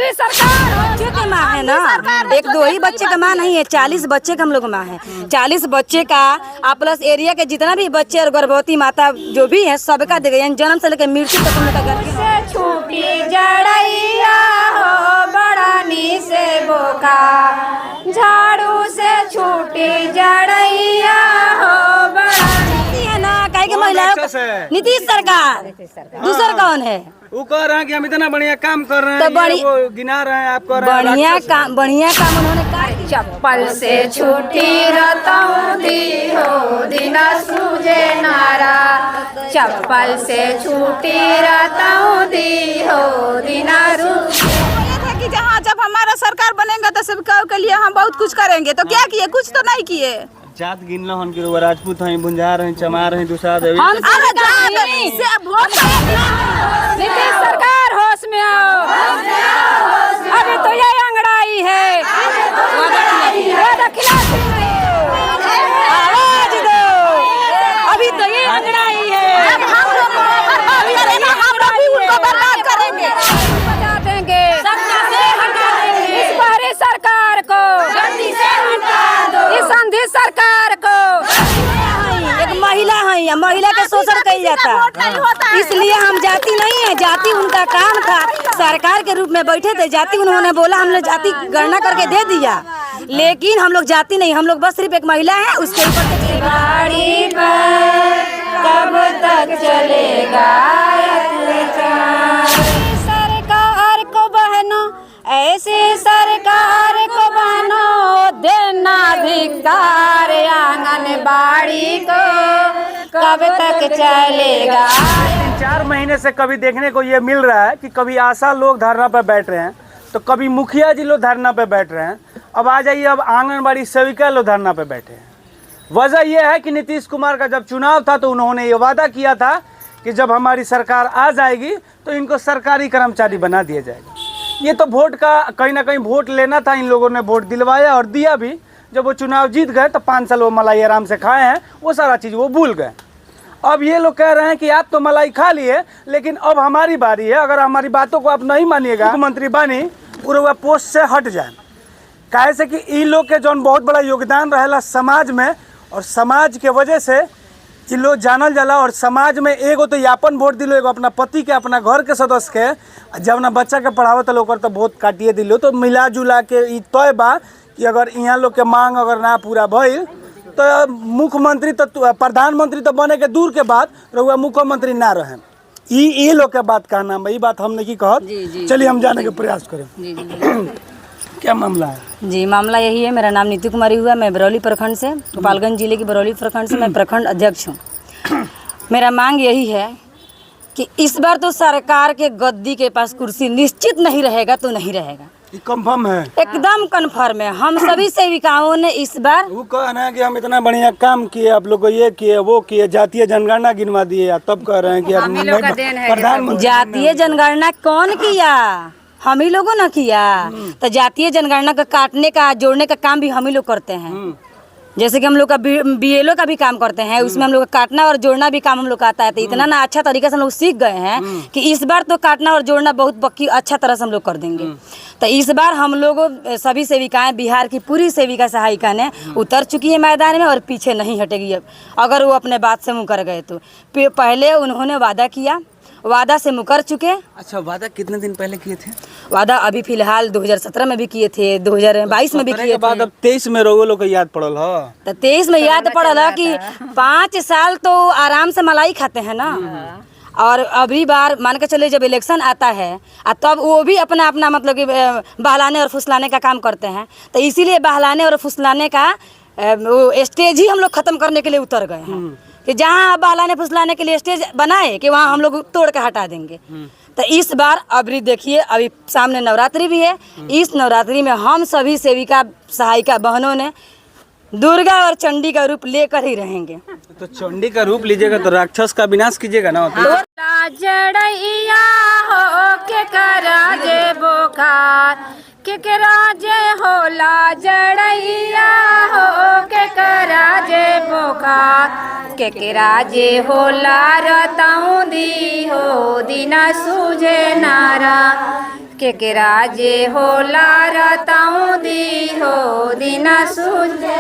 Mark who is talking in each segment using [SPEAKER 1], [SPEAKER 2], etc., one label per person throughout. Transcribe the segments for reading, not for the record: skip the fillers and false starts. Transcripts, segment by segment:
[SPEAKER 1] मोदी सरकार
[SPEAKER 2] बच्चे के माँ है ना, एक दो ही बच्चे का माँ नहीं है, 40 बच्चे का हम लोग माँ है। 40 बच्चे का आप प्लस एरिया के जितना भी बच्चे और गर्भवती माता जो भी है सबका दे गए, जन्म से लेकर मृत्यु तक हम लोग का घर
[SPEAKER 1] से छूटी जड़ैया हो बड़ानी से बोका, झाड़ू से छूटी जड़ैया हो बड़ानी
[SPEAKER 2] है ना। कहे के महिलाओं नीतीश सरकार, दूसरा कौन है?
[SPEAKER 3] वो कह रहे हैं कि हम इतना बढ़िया काम कर रहे हैं,
[SPEAKER 2] तो
[SPEAKER 3] वो गिना रहे हैं, आप कह रहे हैं
[SPEAKER 2] बढ़िया काम उन्होंने
[SPEAKER 1] चप्पल से छूटी रतौंधी हो दिना सूझे नारा, चप्पल से छूटी रतौंधी हो दिना
[SPEAKER 4] कि जहाँ जब हमारा सरकार बनेगा तो सबका के लिए हम बहुत कुछ करेंगे, तो क्या किए? कुछ तो नहीं किए।
[SPEAKER 3] जात गिनला हन कि राजपूत हैं, बुंजार हैं, चमार हैं, दूसरा देवी
[SPEAKER 1] नीतीश सरकार होश में आओ, अभी तो ये अंगड़ाई है,
[SPEAKER 2] आवाज दो, अभी तो ये अंगड़ाई है,
[SPEAKER 4] हम लोग भी उनको बर्बाद करेंगे,
[SPEAKER 1] बजा देंगे, इस बारी सरकार को, इस संधि सरकार को।
[SPEAKER 2] एक महिला है, महिला का शोषण किया जाता, इसलिए हम जाति नहीं है, जाति उनका काम था। सरकार के रूप में बैठे थे, जाति उन्होंने बोला, हमने जाति गणना करके दे दिया, लेकिन हम लोग जाति नहीं, हम लोग बस सिर्फ एक महिला है। उसके ऊपर
[SPEAKER 1] गाड़ी पर कब तक चलेगा सरकार को बहनों, ऐसी सरकार को बहनों देना धिक्कार, आंगनबाड़ी को कब तक चलेगा।
[SPEAKER 3] 4 महीने से कभी देखने को ये मिल रहा है कि कभी आशा लोग धरना पर बैठ रहे हैं, तो कभी मुखिया जी लोग धरना पर बैठ रहे हैं, अब आ जाइए अब आंगनबाड़ी सेविका लोग धरना पर बैठे हैं। वजह यह है कि नीतीश कुमार का जब चुनाव था तो उन्होंने ये वादा किया था कि जब हमारी सरकार आ जाएगी तो इनको सरकारी कर्मचारी बना दिया जाएगा। ये तो वोट का कहीं ना कहीं वोट लेना था, इन लोगों ने वोट दिलवाया और दिया भी। जब वो चुनाव जीत गए तो 5 साल वो मलाई आराम से खाए हैं, वो सारा चीज़ वो भूल गए। अब ये लोग कह रहे हैं कि आप तो मलाई खा लिए, लेकिन अब हमारी बारी है, अगर हमारी बातों को आप नहीं मानिएगा, मुख्यमंत्री बनी पूरे पोस्ट से हट जाए। काहे से कि इन लोग के जौन बहुत बड़ा योगदान रहेला समाज में, और समाज के वजह से इ लोग जानल जाला, और समाज में एगो तो यापन वोट दिलो, एगो अपना पति के, अपना घर के सदस्य के, जब ना बच्चा के पढ़ावत लोग तो वोट काटिए दिलो। तो मिला जुला के इ तय बा कि अगर यहाँ लोग के मांग अगर ना पूरा भइल तो मुख्यमंत्री तो प्रधानमंत्री तो बने के दूर के बाद रहुआ मुख्यमंत्री ना रहे। ये लोग के बात कहना है, ये बात हमने की कहत। चलिए हम जाने के प्रयास करें। क्या मामला है?
[SPEAKER 2] जी, मामला यही है। मेरा नाम नीतू कुमारी हुआ, मैं बरौली प्रखंड से, गोपालगंज जिले की बरौली प्रखंड से मैं प्रखंड अध्यक्ष हूँ। मेरा मांग यही है कि इस बार तो सरकार के गद्दी के पास कुर्सी निश्चित नहीं रहेगा, तो नहीं रहेगा,
[SPEAKER 3] कंफर्म है,
[SPEAKER 2] एकदम कंफर्म है। हम सभी सेविकाओं ने इस बार
[SPEAKER 3] वो कहना है कि हम इतना बढ़िया काम किए, आप लोग को ये किए वो किए, जातीय जनगणना गिनवा दिए, तब कह रहे हैं कि प्रधानमंत्री।
[SPEAKER 2] जातीय जनगणना कौन किया? हम ही लोगों ने किया। तो जातीय जनगणना का काटने का जोड़ने का काम भी हम ही लोग करते हैं। जैसे कि हम लोग का BLO का भी काम करते हैं, उसमें हम लोग का काटना और जोड़ना भी काम हम लोग का आता है। तो इतना ना अच्छा तरीके से हम लोग सीख गए हैं कि इस बार तो काटना और जोड़ना बहुत पक्की अच्छा तरह से हम लोग कर देंगे। तो इस बार हम लोग सभी सेविकाएं, बिहार की पूरी सेविका सहायिका ने उतर चुकी है मैदान में और पीछे नहीं हटेगी अब, अगर वो अपने बात से मुकर गए तो। पहले उन्होंने वादा किया, वादा से मुकर चुके।
[SPEAKER 3] अच्छा, वादा कितने दिन पहले किए थे?
[SPEAKER 2] वादा अभी फिलहाल 2017 में भी किए थे, 2022 में भी किए थे।
[SPEAKER 3] बाद अब 23 में रोगो लोग याद पड़ल हो,
[SPEAKER 2] तो 23 में याद पड़ल है कि 5 साल तो आराम से मलाई खाते हैं ना। और अभी बार मान के चले जब इलेक्शन आता है तब वो भी अपना अपना मतलब कि बहलाने और फुसलाने का काम करते हैं। तो इसीलिए बहलाने और फुसलाने का वो स्टेज ही हम लोग खत्म करने के लिए उतर गए हैं कि जहाँ बहलाने फुसलाने के लिए स्टेज बनाए कि वहाँ हम लोग तोड़ के हटा देंगे। तो इस बार अभी देखिए, अभी सामने नवरात्रि भी है। इस नवरात्रि में हम सभी सेविका सहायिका बहनों ने दुर्गा और चंडी का रूप लेकर ही रहेंगे।
[SPEAKER 3] तो चंडी का रूप लीजिएगा तो राक्षस का विनाश कीजिएगा ना।
[SPEAKER 1] जड़ैया हो के कराजे बोखार, के कराजे होला जड़ैया हो के कराजे बोखार, के कराजे होला रतौंधी हो दिना सूझे नारा, केकरा जे होला रताऊ दी हो दिना सूझे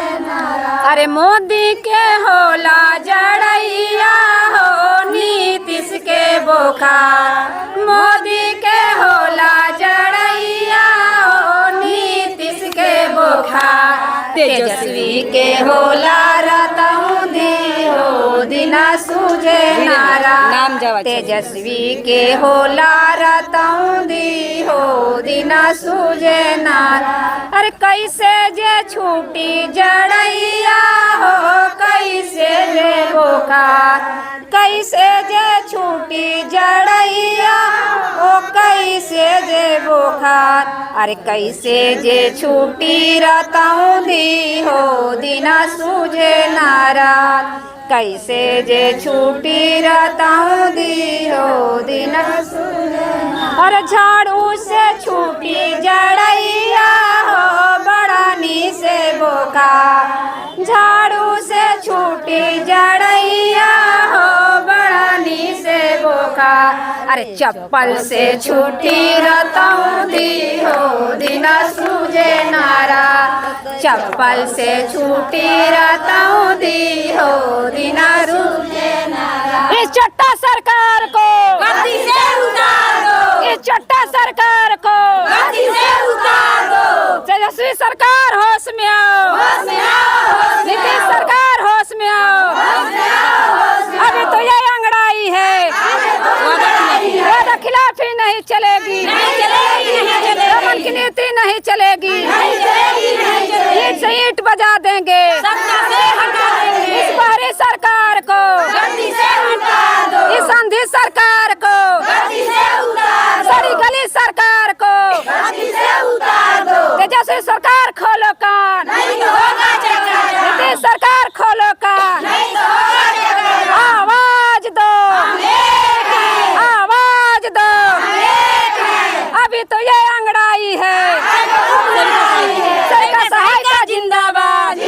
[SPEAKER 1] अरे मोदी के होला जड़ैया हो नीतीश के बोखार मोदी के होला जड़ैया हो नीतीश के बोखार तेजस्वी के होला रताऊ दी हो दिना सूझे नारा
[SPEAKER 2] नाम जवा
[SPEAKER 1] तेजस्वी के होला रताऊ दी हो दिना सूझे नारा अरे कैसे जे छूटी जड़ैया हो कैसे जे बोखार कैसे जे छूटी जड़ैया हो कैसे जे बोखार अरे कैसे जे छूटी रताऊ दी हो दिना सूझे नारा कैसे जे छूटी रताऊ दी हो दिना सूझे और झाड़ू से छूटी जड़ैया हो बड़ानी से बोखार झाड़ू से छूटी जड़ैया हो बड़ानी से बोखार अरे चप्पल से छूटी रताऊ दी हो दिना सूझे नारा चप्पल से छूटी रताऊ दी हो दिना सूझे नारा इस चट्टा सरकार को गद्दी से उतार दो इस चट्टा सरकार को गद्दी से उतार दो तेजस्वी सरकार होश में आओ नीतीश सरकार होश में आओ अभी तो ये अंगड़ाई है वादा खिलाफी नहीं चलेगी रमन की नीति नहीं चलेगी ईंट से ईंट बजा देंगे इस बाहरी सरकार को इस अंधी सरकार को सारी गली सरकार को तेजस्वी सरकार खोलो कान नीतीश सरकार खोलो कान आवाज दो आवाज दो अभी तो ये अंगड़ाई है सरकार सहायता जिंदाबाद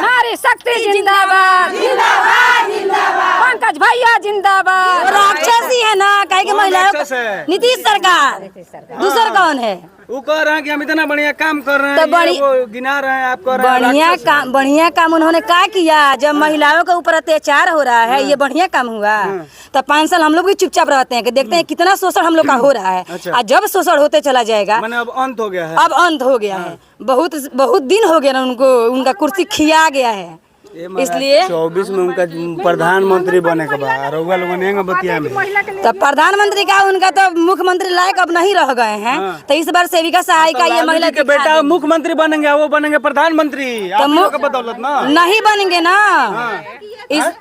[SPEAKER 1] नारी शक्ति जिंदाबाद पंकज भैया जिंदाबाद
[SPEAKER 2] राक्षसी है ना कहे कि महिलाओं
[SPEAKER 3] राक्षस है।
[SPEAKER 2] नीतीश सरकार दूसरा कौन है
[SPEAKER 3] वो कह रहे हैं कि हम इतना बढ़िया काम कर रहे
[SPEAKER 2] तो
[SPEAKER 3] हैं
[SPEAKER 2] बड़ी-
[SPEAKER 3] ये वो गिना रहे हैं आप कह रहे हैं
[SPEAKER 2] बढ़िया काम उन्होंने क्या किया जब महिलाओं के ऊपर अत्याचार हो रहा है ये बढ़िया काम हुआ तो 5 साल हम लोग भी चुपचाप रहते हैं कि देखते हैं कितना शोषण हम लोग का हो रहा है
[SPEAKER 3] अच्छा।
[SPEAKER 2] और जब शोषण होते चला जाएगा
[SPEAKER 3] मैंने अब अंत हो गया है
[SPEAKER 2] अब अंत हो गया है बहुत बहुत दिन हो गया ना उनको उनका कुर्सी खिया गया है इसलिए
[SPEAKER 3] 24 में उनका प्रधानमंत्री बने के बाद रउआ लोग बनेंगे बतिया में
[SPEAKER 2] तो प्रधानमंत्री का उनका तो मुख्यमंत्री लायक अब नहीं रह गए हैं तो इस बार सेविका सहायिका ये
[SPEAKER 3] लालू
[SPEAKER 2] महिला
[SPEAKER 3] जी के बेटा मुख्यमंत्री बनेंगे वो बनेंगे प्रधानमंत्री आप लोगों के बदौलत ना
[SPEAKER 2] नहीं बनेंगे ना इस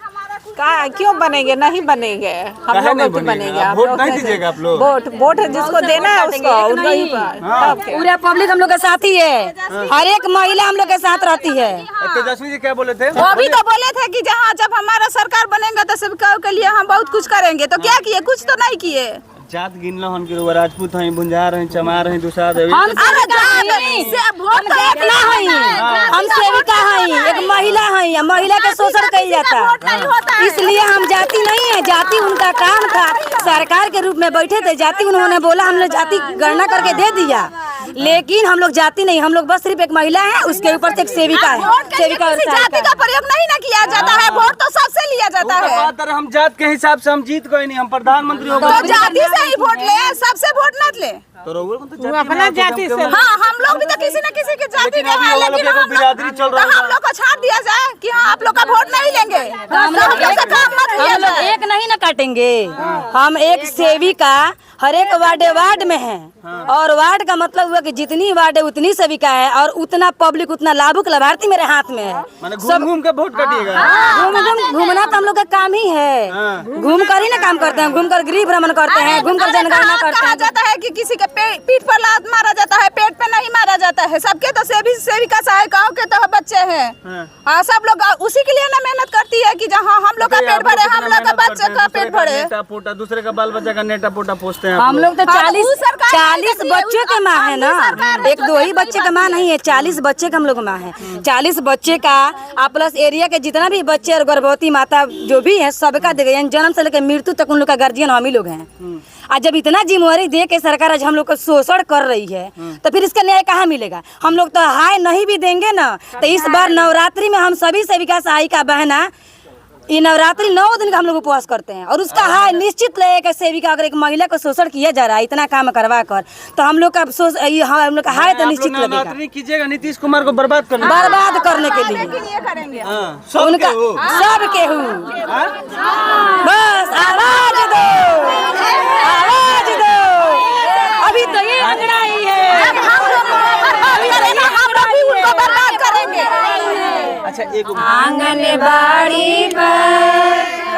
[SPEAKER 5] क्यों बनेंगे नहीं बनेंगे हम
[SPEAKER 3] काहे
[SPEAKER 5] लोग
[SPEAKER 3] नहीं
[SPEAKER 5] तो
[SPEAKER 3] बनेंगे?
[SPEAKER 5] बनेंगे
[SPEAKER 3] आप वोट नहीं दीजिएगा आप लोग?
[SPEAKER 5] वोट जिसको देना है उसको उनका ही तब क्या?
[SPEAKER 2] पूरा पब्लिक हम लोग के साथ ही है हर एक महिला हम लोग के साथ रहती है
[SPEAKER 3] तेजस्वी जी क्या बोले थे
[SPEAKER 4] वो भी तो बोले थे कि जहाँ जब हमारा सरकार बनेगा तो सबका के लिए हम बहुत कुछ करेंगे तो क्या किए कुछ तो नहीं किए
[SPEAKER 3] जात गिनलो हन के राजपूत हैं बुंजार हैं चमार हैं दूसरा
[SPEAKER 2] हम
[SPEAKER 4] वोट तो एक
[SPEAKER 2] ना हई हम सेविका हई एक महिला हई महिला के शोषण कई जाता इसलिए हम जाति नहीं है जाति उनका काम था सरकार के रूप में बैठे थे जाति उन्होंने बोला हमने जाति गणना करके दे दिया लेकिन हम लोग जाति नहीं हम लोग बस सिर्फ एक महिला है उसके ऊपर से एक सेविका है सेविका और
[SPEAKER 4] किसी जाति
[SPEAKER 2] सहायिका।
[SPEAKER 4] का प्रयोग नहीं ना किया जाता है वोट तो सबसे लिया जाता है
[SPEAKER 3] बात है हम जात के हिसाब से हम जीत गए नहीं हम प्रधानमंत्री हो
[SPEAKER 4] तो
[SPEAKER 3] गए
[SPEAKER 4] जाति से ही वोट ले सबसे वोट मत ले
[SPEAKER 3] तो रउआ को तो
[SPEAKER 5] वो अपना जाति से
[SPEAKER 4] हाँ हम लोग भी तो किसी न किसी की जाति
[SPEAKER 3] लेकिन
[SPEAKER 4] के
[SPEAKER 3] अभी
[SPEAKER 4] हैं
[SPEAKER 3] वो लोग
[SPEAKER 4] लेकिन
[SPEAKER 3] एगो
[SPEAKER 4] हम
[SPEAKER 3] बिरादरी चल रहा
[SPEAKER 4] तो हम लोग को छाट दिया जाए कि हाँ आप लोग का वोट नहीं लेंगे तो हम लोग से काम मत लिया
[SPEAKER 2] हम लोग
[SPEAKER 4] जाए
[SPEAKER 2] एक नहीं ना काटेंगे हम एक सेविका हर एक वार्ड में है और वार्ड का मतलब हुआ कि जितनी वार्ड है उतनी सेविका है और उतना पब्लिक उतना लाभुक लाभार्थी मेरे हाथ में है
[SPEAKER 3] माने घूम घूम के वोट काटिएगा
[SPEAKER 2] घूमना तो हम लोग का काम ही है घूम कर ही ना काम करते हैं घूम कर गृह भ्रमण करते हैं घूम कर जनगणना करते
[SPEAKER 4] कहा
[SPEAKER 2] हैं
[SPEAKER 4] जाता है कि किसी के पीठ पर लात मारा जाता है पेट पे नहीं मारा जाता है सबके तो सेविका सहायिकाओं के तो बच्चे हैं हाँ सब लोग उसी के लिए ना मेहनत करती है कि जहाँ हम लोग का पेट भरे, हम लोग का बच्चे का पेट भरे।
[SPEAKER 3] नेटा पोटा दूसरे का बाल बच्चा का नेटा पोटा पोसते हैं
[SPEAKER 2] हम लोग तो
[SPEAKER 4] हाँ,
[SPEAKER 2] 40
[SPEAKER 4] वो सरकार
[SPEAKER 2] 40
[SPEAKER 4] नहीं
[SPEAKER 2] बच्चे का माँ है ना, एक दो ही बच्चे का माँ नहीं है, 40 बच्चे का हम लोग माँ है। 40 बच्चे का आप प्लस एरिया के जितना भी बच्चे और गर्भवती माता जो भी है सबका देगा, यानी जन्म से लेकर मृत्यु तक उन लोग का गार्जियन हम ही लोग हैं। आज जब इतना जिम्मेवारी दे के सरकार आज हम लोग को शोषण कर रही है तो फिर इसका न्याय कहाँ मिलेगा? हम लोग तो हाय नहीं भी देंगे ना। तो इस बार नवरात्रि में हम सभी सेविका सहायिका बहना ये नवरात्रि 9 दिन का हम लोग उपवास करते हैं और उसका हाय निश्चित लगेगा। सेविका अगर एक महिला को शोषण किया जा रहा है इतना काम करवा कर तो हम लोग का हम लोग का हाय तो निश्चित लगेगा।
[SPEAKER 3] नवरात्रि कीजिएगा नीतीश कुमार को बर्बाद करने
[SPEAKER 2] के लिए
[SPEAKER 4] ये करेंगे।
[SPEAKER 2] उनका सब केहू बस आवाज दो, आवाज दो। अभी तो ये अंगड़ाई है,
[SPEAKER 4] जब हम लोग बर्बाद करेंगे हम लोग भी उनको बर्बाद करेंगे।
[SPEAKER 3] अच्छा एक
[SPEAKER 1] आंगनबाड़ी पर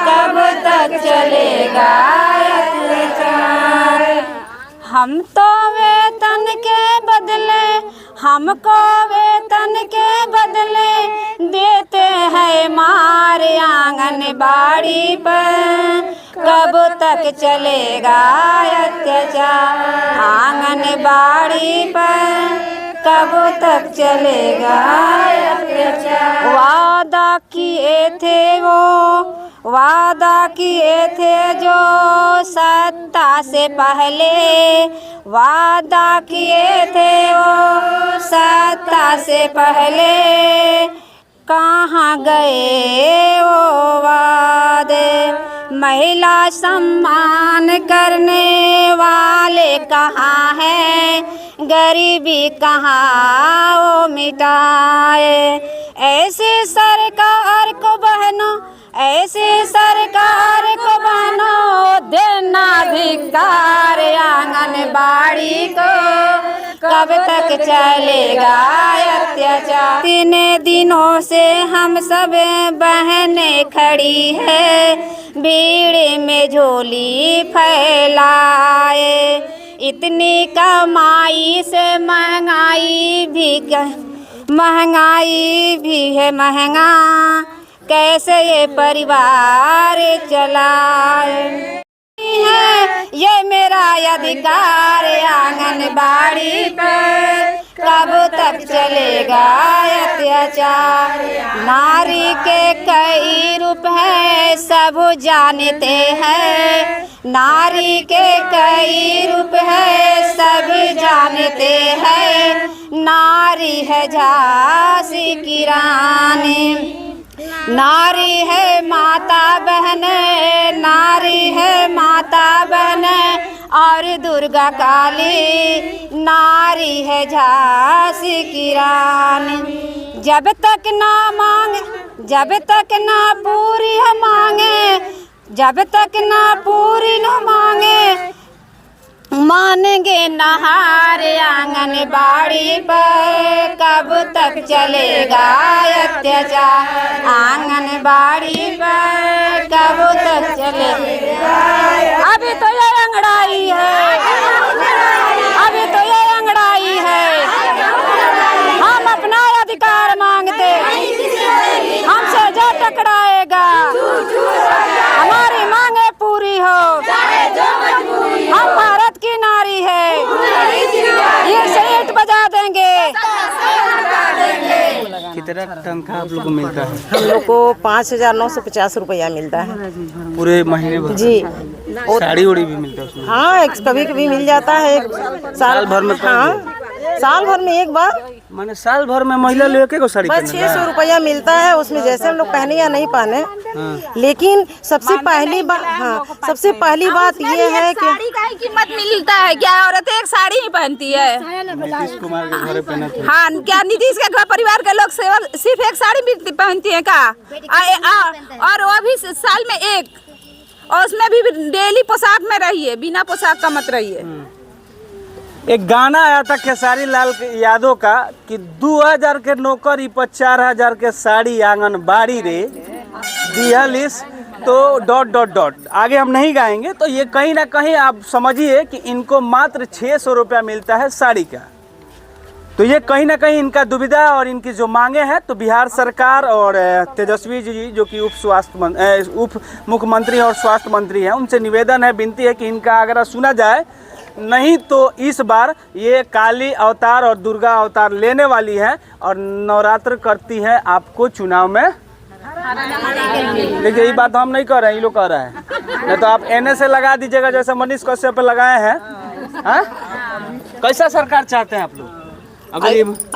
[SPEAKER 1] कब तक चलेगा अत्याचार? हम तो वेतन के बदले, हमको वेतन के बदले देते हैं मार। आंगनबाड़ी पर कब तक चलेगा अत्याचार? आंगनबाड़ी पर कब तक चलेगा अत्याचार? वादा किए थे वो, वादा किए थे जो सत्ता से पहले, वादा किए थे वो सत्ता से पहले, कहाँ गए वो वादे? महिला सम्मान करने वाले कहाँ हैं? गरीबी कहाँ वो मिटाए? ऐसे सरकार को बहनों, ऐसे सरकार को बहनों देना धिक्कार। आंगनबाड़ी को कब तक चलेगा अत्याचार? 3 दिनों से हम सब बहनें खड़ी है भीड़ में झोली फैलाए। इतनी कमाई से महंगाई भी है महंगा, कैसे ये परिवार चलाए? है ये मेरा अधिकार। आंगनबाड़ी पर कब तक चलेगा अत्याचार? नारी के कई रूप है सब जानते हैं, नारी के कई रूप है सभी जानते हैं। नारी है झांसी की रानी, नारी है माता बहन, नारी है माता बहन और दुर्गा काली, नारी है झांसी की रानी। जब तक ना मांगे, जब तक ना पूरी हम मांगे, जब तक ना पूरी न मांगे मानेंगे नहार। आंगनबाड़ी पर कब तक चलेगा अत्याचार? आंगनबाड़ी पर कब तक चलेगा? अभी तो ये अंगड़ाई है, अभी तो ये अंगड़ाई है। हम अपना अधिकार मांगते, हमसे जो टकराएगा हमारी मांगे पूरी हो। हम भारत की नारी है, ये सेठ बजा देंगे।
[SPEAKER 3] कितना तनख्वाह आप लोग को मिलता है?
[SPEAKER 5] हम लोग को 5,950 रुपया मिलता है
[SPEAKER 3] पूरे महीने भर
[SPEAKER 5] जी।
[SPEAKER 3] साड़ी उड़ी भी मिलता है उसमें?
[SPEAKER 5] हाँ, कभी कभी मिल जाता है।
[SPEAKER 3] साल भर में?
[SPEAKER 5] हाँ, साल भर में एक बार।
[SPEAKER 3] माने साल भर में महिला लेके को साड़ी
[SPEAKER 5] बस 600 रुपया मिलता है। उसमें जैसे हम लोग पहने या नहीं पहने, लेकिन सबसे पहली बात, हाँ, सबसे पहली बात ये है कि
[SPEAKER 4] साड़ी का ही कीमत मिलता है क्या? औरतें एक साड़ी ही पहनती है।
[SPEAKER 3] नीतीश कुमार के घर पहने थे।
[SPEAKER 4] हाँ, क्या नीतीश के घर परिवार के लोग सिर्फ एक साड़ी पहनती है क्या? और वो भी साल में एक, और उसमें भी डेली पोशाक में रहिए, बिना पोशाक का मत रहिए।
[SPEAKER 3] एक गाना आया था खेसारी लाल यादव का कि 2000 के नौकरी पर 4000 के साड़ी आंगनबाड़ी रे दिहलिस, तो ... आगे हम नहीं गाएंगे। तो ये कहीं ना कहीं आप समझिए कि इनको मात्र 600 रुपया मिलता है साड़ी का। तो ये कहीं ना कहीं इनका दुविधा और इनकी जो मांगे हैं, तो बिहार सरकार और तेजस्वी जी जो कि उप मुख्यमंत्री और स्वास्थ्य मंत्री हैं, उनसे निवेदन है, विनती है कि इनका अगर सुना जाए, नहीं तो इस बार ये काली अवतार और दुर्गा अवतार लेने वाली है और नवरात्र करती है आपको चुनाव में। देखिए ये बात हम नहीं कर रहे हैं, ये लोग कह रहे हैं, नहीं तो आप एनए से लगा दीजिएगा जैसे मनीष कश्यप पे लगाए हैं। हाँ? कैसा सरकार चाहते हैं आप लोग?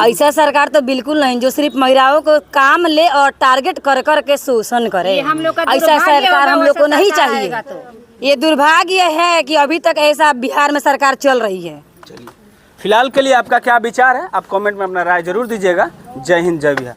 [SPEAKER 2] ऐसा सरकार तो बिल्कुल नहीं जो सिर्फ महिलाओं को काम ले और टारगेट कर कर के शोषण करे। ऐसा सरकार हम लोग को नहीं चाहिए। ये दुर्भाग्य है कि अभी तक ऐसा बिहार में सरकार चल रही है।
[SPEAKER 3] फिलहाल के लिए आपका क्या विचार है, आप कमेंट में अपना राय जरूर दीजिएगा। जय हिंद, जय बिहार।